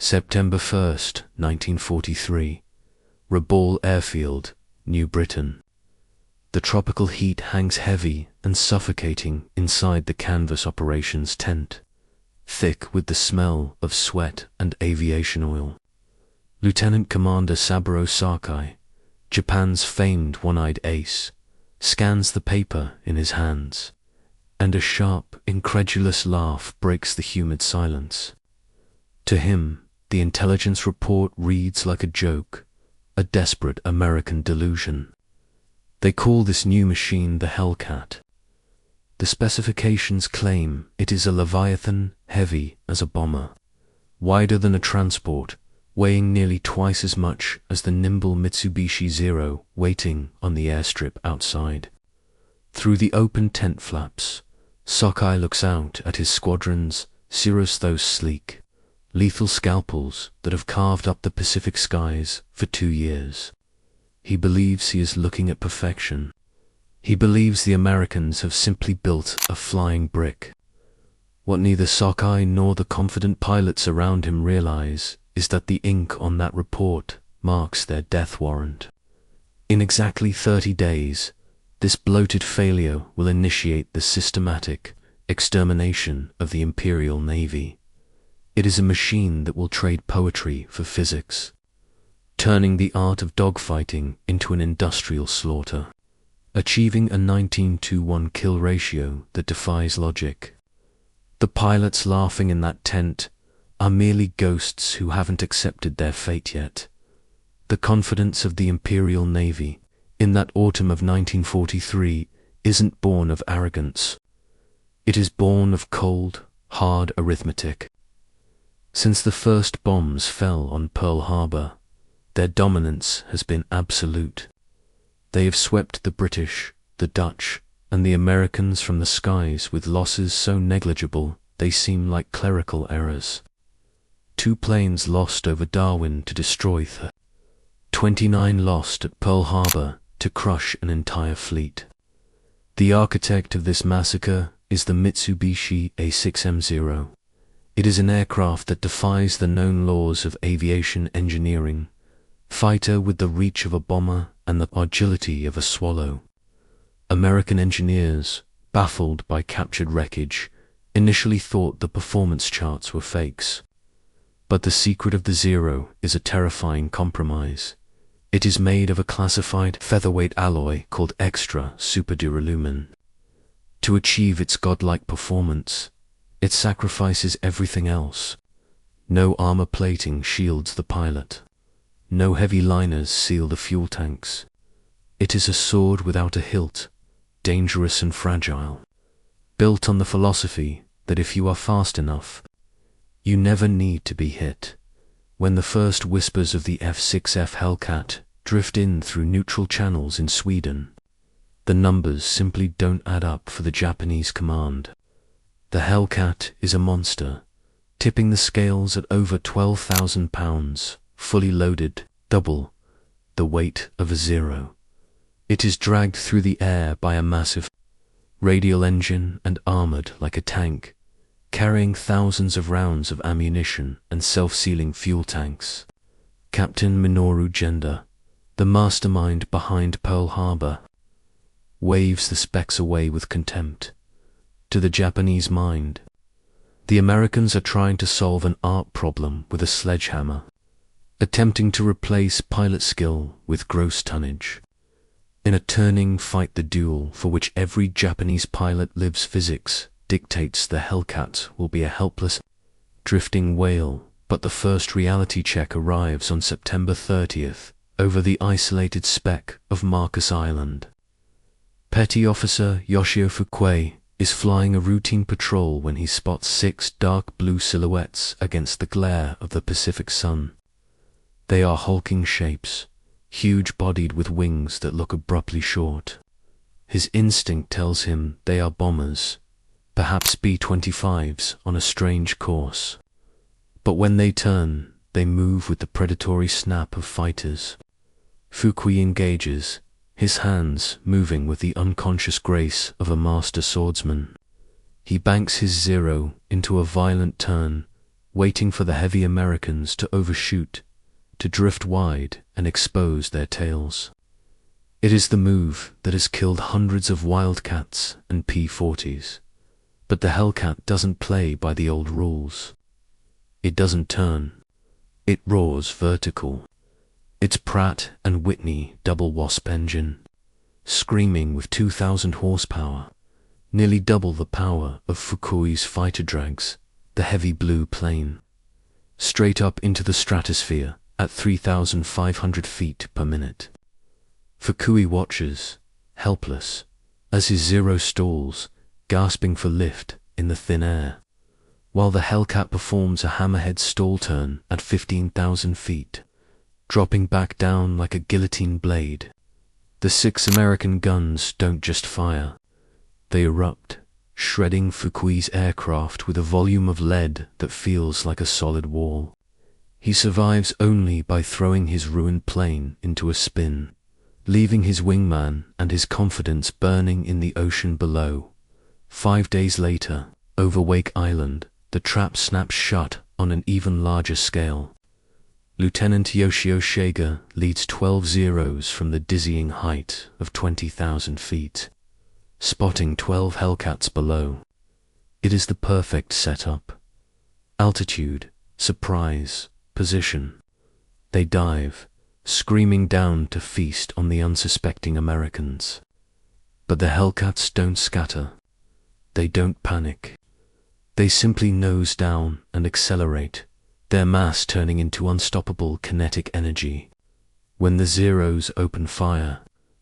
September 1st, 1943. Rabaul Airfield, New Britain. The tropical heat hangs heavy and suffocating inside the canvas operations tent, thick with the smell of sweat and aviation oil. Lieutenant Commander Saburo Sakai, Japan's famed one-eyed ace, scans the paper in his hands, and a sharp, incredulous laugh breaks the humid silence. To him, the intelligence report reads like a joke, a desperate American delusion. They call this new machine the Hellcat. The specifications claim it is a Leviathan heavy as a bomber, wider than a transport, weighing nearly twice as much as the nimble Mitsubishi Zero waiting on the airstrip outside. Through the open tent flaps, Sakai looks out at his squadron's Zeros, those sleek, lethal scalpels that have carved up the Pacific skies for 2 years. He believes he is looking at perfection. He believes the Americans have simply built a flying brick. What neither Sakai nor the confident pilots around him realize is that the ink on that report marks their death warrant. In exactly 30 days, this bloated failure will initiate the systematic extermination of the Imperial Navy. It is a machine that will trade poetry for physics, turning the art of dogfighting into an industrial slaughter, achieving a 19-to-1 kill ratio that defies logic. The pilots laughing in that tent are merely ghosts who haven't accepted their fate yet. The confidence of the Imperial Navy in that autumn of 1943 isn't born of arrogance. It is born of cold, hard arithmetic. Since the first bombs fell on Pearl Harbor, their dominance has been absolute. They have swept the British, the Dutch, and the Americans from the skies with losses so negligible they seem like clerical errors. 2 planes lost over Darwin to destroy 29 lost at Pearl Harbor to crush an entire fleet. The architect of this massacre is the Mitsubishi A6M0. It is an aircraft that defies the known laws of aviation engineering, fighter with the reach of a bomber and the agility of a swallow. American engineers, baffled by captured wreckage, initially thought the performance charts were fakes. But the secret of the Zero is a terrifying compromise. It is made of a classified featherweight alloy called extra superduralumin. To achieve its godlike performance, it sacrifices everything else. No armor plating shields the pilot. No heavy liners seal the fuel tanks. It is a sword without a hilt, dangerous and fragile, built on the philosophy that if you are fast enough, you never need to be hit. When the first whispers of the F6F Hellcat drift in through neutral channels in Sweden, the numbers simply don't add up for the Japanese command. The Hellcat is a monster, tipping the scales at over 12,000 pounds, fully loaded, double the weight of a Zero. It is dragged through the air by a massive radial engine and armored like a tank, carrying thousands of rounds of ammunition and self-sealing fuel tanks. Captain Minoru Genda, the mastermind behind Pearl Harbor, waves the specs away with contempt. To the Japanese mind, the Americans are trying to solve an art problem with a sledgehammer, attempting to replace pilot skill with gross tonnage. In a turning fight the duel for which every Japanese pilot lives, physics dictates the Hellcat will be a helpless, drifting whale, but the first reality check arrives on September 30th over the isolated speck of Marcus Island. Petty Officer Yoshio Fukui is flying a routine patrol when he spots 6 dark blue silhouettes against the glare of the Pacific sun. They are hulking shapes, huge-bodied with wings that look abruptly short. His instinct tells him they are bombers, perhaps B-25s on a strange course. But when they turn, they move with the predatory snap of fighters. Fukui engages, his hands moving with the unconscious grace of a master swordsman. He banks his Zero into a violent turn, waiting for the heavy Americans to overshoot, to drift wide and expose their tails. It is the move that has killed hundreds of Wildcats and P-40s. But the Hellcat doesn't play by the old rules. It doesn't turn. It roars vertical. Its Pratt & Whitney double Wasp engine, screaming with 2,000 horsepower, nearly double the power of Fukui's fighter drags the heavy blue plane, straight up into the stratosphere at 3,500 feet per minute. Fukui watches, helpless, as his Zero stalls, gasping for lift in the thin air, while the Hellcat performs a hammerhead stall turn at 15,000 feet, dropping back down like a guillotine blade. The 6 American guns don't just fire. They erupt, shredding Fukui's aircraft with a volume of lead that feels like a solid wall. He survives only by throwing his ruined plane into a spin, leaving his wingman and his confidence burning in the ocean below. 5 days later, over Wake Island, the trap snaps shut on an even larger scale. Lieutenant Yoshio Shiga leads 12 Zeros from the dizzying height of 20,000 feet, spotting 12 Hellcats below. It is the perfect setup. Altitude, surprise, position. They dive, screaming down to feast on the unsuspecting Americans. But the Hellcats don't scatter. They don't panic. They simply nose down and accelerate, their mass turning into unstoppable kinetic energy. When the Zeros open fire,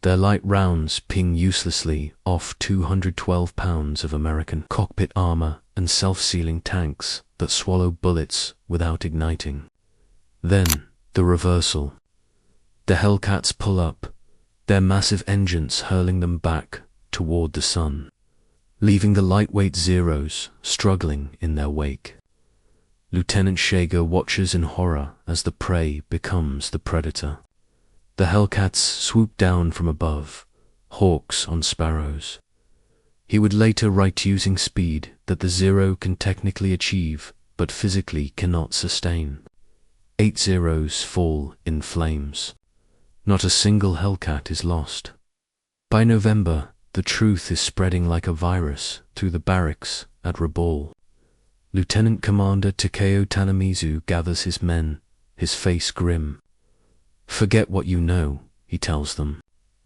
their light rounds ping uselessly off 212 pounds of American cockpit armor and self-sealing tanks that swallow bullets without igniting. Then, the reversal. The Hellcats pull up, their massive engines hurling them back toward the sun, leaving the lightweight Zeros struggling in their wake. Lieutenant Shiga watches in horror as the prey becomes the predator. The Hellcats swoop down from above, hawks on sparrows. He would later write using speed that the Zero can technically achieve, but physically cannot sustain. 8 Zeros fall in flames. Not a single Hellcat is lost. By November, the truth is spreading like a virus through the barracks at Rabaul. Lieutenant Commander Takeo Tanamizu gathers his men, his face grim. "Forget what you know," he tells them.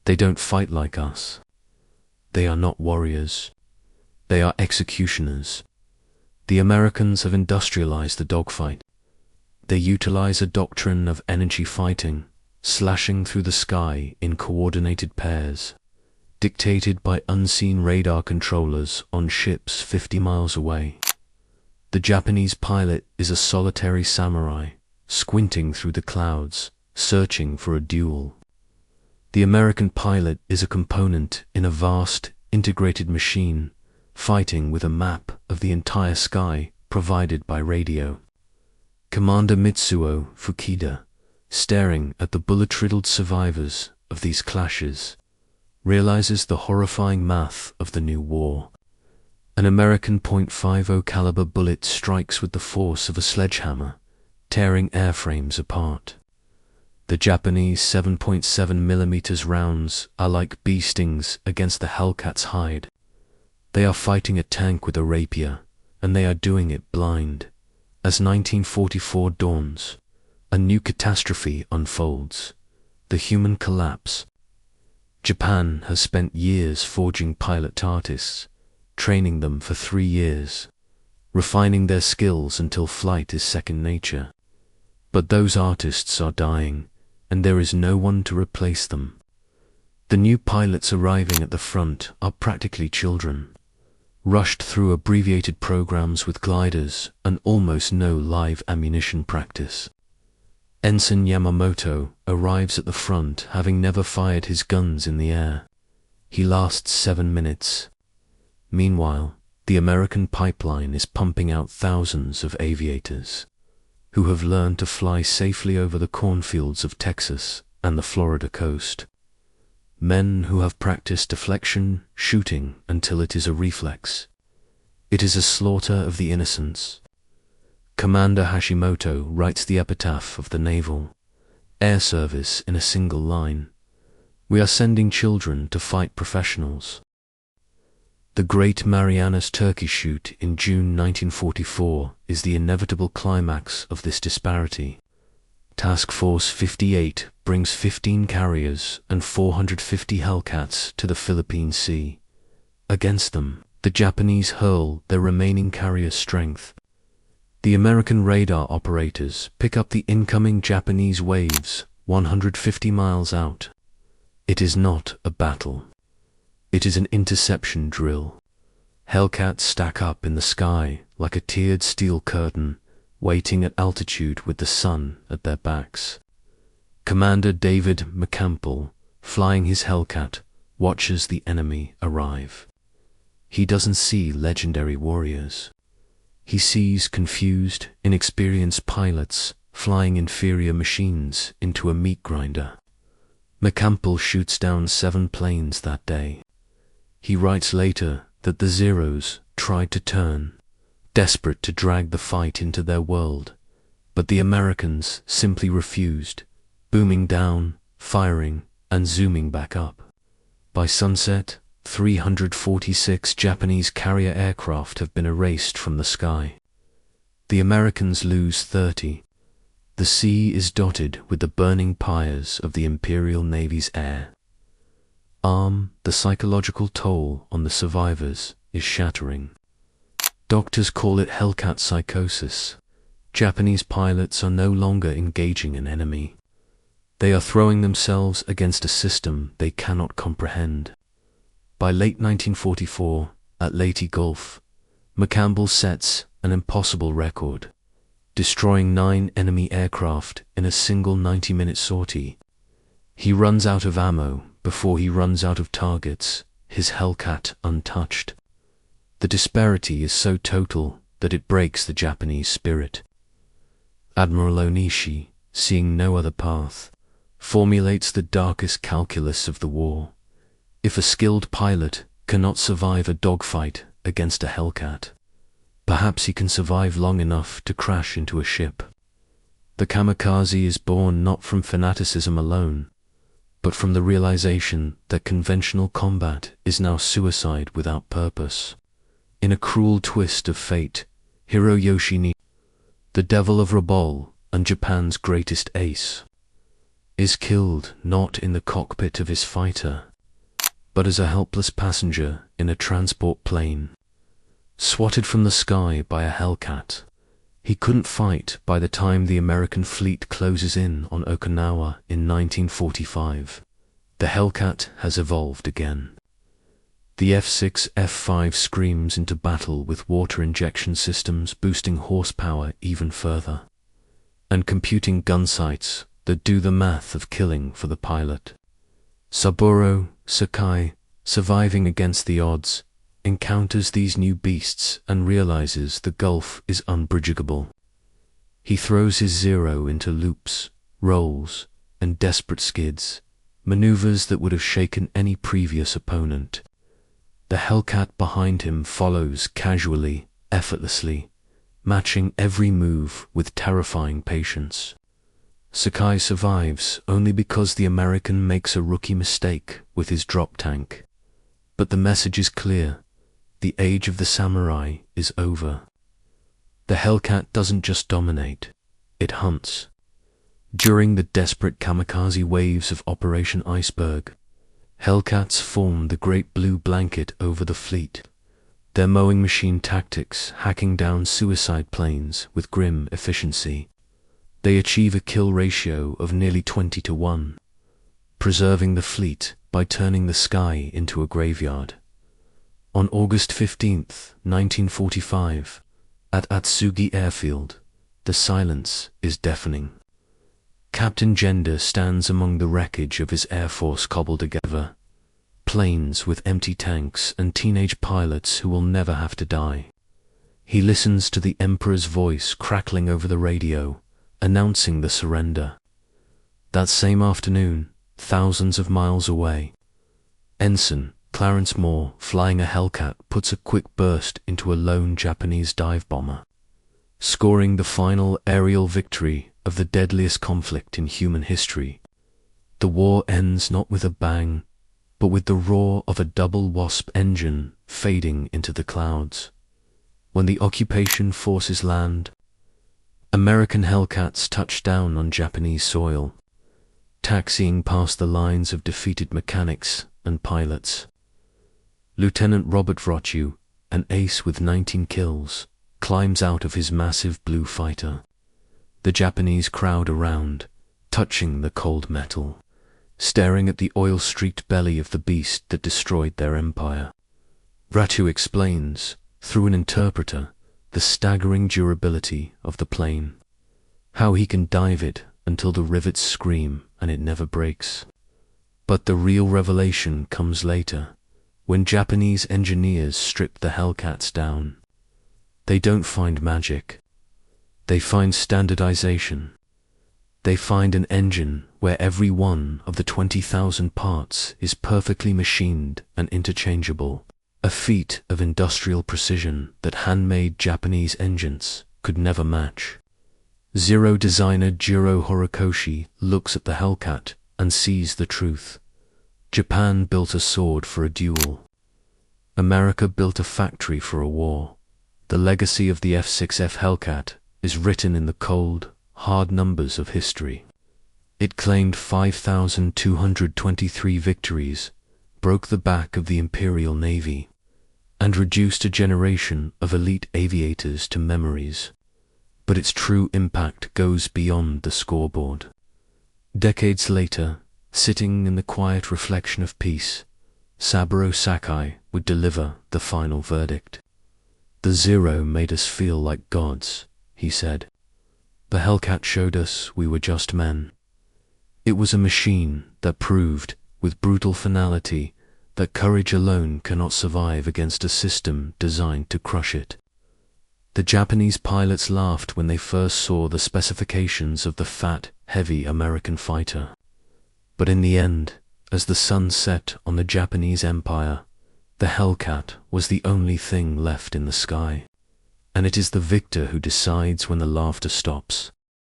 "They don't fight like us. They are not warriors. They are executioners. The Americans have industrialized the dogfight. They utilize a doctrine of energy fighting, slashing through the sky in coordinated pairs, dictated by unseen radar controllers on ships 50 miles away. The Japanese pilot is a solitary samurai, squinting through the clouds, searching for a duel. The American pilot is a component in a vast, integrated machine, fighting with a map of the entire sky provided by radio. Commander Mitsuo Fukida, staring at the bullet-riddled survivors of these clashes, realizes the horrifying math of the new war. An American .50 caliber bullet strikes with the force of a sledgehammer, tearing airframes apart. The Japanese 7.7 mm rounds are like bee stings against the Hellcat's hide. They are fighting a tank with a rapier, and they are doing it blind. As 1944 dawns, a new catastrophe unfolds: the human collapse. Japan has spent years forging pilot artists, training them for 3 years, refining their skills until flight is second nature. But those artists are dying, and there is no one to replace them. The new pilots arriving at the front are practically children, rushed through abbreviated programs with gliders and almost no live ammunition practice. Ensign Yamamoto arrives at the front having never fired his guns in the air. He lasts 7 minutes. Meanwhile, the American pipeline is pumping out thousands of aviators who have learned to fly safely over the cornfields of Texas and the Florida coast. Men who have practiced deflection shooting until it is a reflex. It is a slaughter of the innocents. Commander Hashimoto writes the epitaph of the naval air service in a single line: "We are sending children to fight professionals." The Great Marianas Turkey Shoot in June 1944 is the inevitable climax of this disparity. Task Force 58 brings 15 carriers and 450 Hellcats to the Philippine Sea. Against them, the Japanese hurl their remaining carrier strength. The American radar operators pick up the incoming Japanese waves 150 miles out. It is not a battle. It is an interception drill. Hellcats stack up in the sky like a tiered steel curtain, waiting at altitude with the sun at their backs. Commander David McCampbell, flying his Hellcat, watches the enemy arrive. He doesn't see legendary warriors. He sees confused, inexperienced pilots flying inferior machines into a meat grinder. McCampbell shoots down 7 planes that day. He writes later that the Zeros tried to turn, desperate to drag the fight into their world, but the Americans simply refused, booming down, firing, and zooming back up. By sunset, 346 Japanese carrier aircraft have been erased from the sky. The Americans lose 30. The sea is dotted with the burning pyres of the Imperial Navy's air. The psychological toll on the survivors is shattering. Doctors call it Hellcat psychosis. Japanese pilots are no longer engaging an enemy. They are throwing themselves against a system they cannot comprehend. By late 1944, at Leyte Gulf, McCampbell sets an impossible record, destroying 9 enemy aircraft in a single 90-minute sortie. He runs out of ammo before he runs out of targets, his Hellcat untouched. The disparity is so total that it breaks the Japanese spirit. Admiral Onishi, seeing no other path, formulates the darkest calculus of the war. If a skilled pilot cannot survive a dogfight against a Hellcat, perhaps he can survive long enough to crash into a ship. The kamikaze is born not from fanaticism alone, but from the realization that conventional combat is now suicide without purpose. In a cruel twist of fate, Hiroyoshi Nishi, the devil of Rabaul and Japan's greatest ace, is killed not in the cockpit of his fighter, but as a helpless passenger in a transport plane. Swatted from the sky by a Hellcat, he couldn't fight by the time the American fleet closes in on Okinawa in 1945. The Hellcat has evolved again. The F6F5 screams into battle with water injection systems boosting horsepower even further, and computing gun sights that do the math of killing for the pilot. Saburo Sakai, surviving against the odds, encounters these new beasts and realizes the gulf is unbridgeable. He throws his Zero into loops, rolls, and desperate skids, maneuvers that would have shaken any previous opponent. The Hellcat behind him follows casually, effortlessly, matching every move with terrifying patience. Sakai survives only because the American makes a rookie mistake with his drop tank. But the message is clear: the age of the samurai is over. The Hellcat doesn't just dominate, it hunts. During the desperate kamikaze waves of Operation Iceberg, Hellcats form the great blue blanket over the fleet, their mowing machine tactics hacking down suicide planes with grim efficiency. They achieve a kill ratio of nearly 20-1, preserving the fleet by turning the sky into a graveyard. On August 15, 1945, at Atsugi Airfield, the silence is deafening. Captain Gender stands among the wreckage of his Air Force cobbled together, planes with empty tanks and teenage pilots who will never have to die. He listens to the Emperor's voice crackling over the radio, announcing the surrender. That same afternoon, thousands of miles away, Ensign Clarence Moore, flying a Hellcat, puts a quick burst into a lone Japanese dive bomber. scoring the final aerial victory of the deadliest conflict in human history. The war ends not with a bang, but with the roar of a double Wasp engine fading into the clouds. When the occupation forces land, American Hellcats touch down on Japanese soil, taxiing past the lines of defeated mechanics and pilots. Lieutenant Robert Vrochu, an ace with 19 kills, climbs out of his massive blue fighter. The Japanese crowd around, touching the cold metal, staring at the oil-streaked belly of the beast that destroyed their empire. Vrochu explains, through an interpreter, the staggering durability of the plane, how he can dive it until the rivets scream and it never breaks. But the real revelation comes later, when Japanese engineers strip the Hellcats down. They don't find magic. They find standardization. They find an engine where every one of the 20,000 parts is perfectly machined and interchangeable, a feat of industrial precision that handmade Japanese engines could never match. Zero designer Jiro Horikoshi looks at the Hellcat and sees the truth. Japan built a sword for a duel. America built a factory for a war. The legacy of the F6F Hellcat is written in the cold, hard numbers of history. It claimed 5,223 victories, broke the back of the Imperial Navy, and reduced a generation of elite aviators to memories. But its true impact goes beyond the scoreboard. Decades later, sitting in the quiet reflection of peace, Saburo Sakai would deliver the final verdict. "The Zero made us feel like gods," he said. "The Hellcat showed us we were just men." It was a machine that proved, with brutal finality, that courage alone cannot survive against a system designed to crush it. The Japanese pilots laughed when they first saw the specifications of the fat, heavy American fighter. But in the end, as the sun set on the Japanese empire, the Hellcat was the only thing left in the sky. And it is the victor who decides when the laughter stops.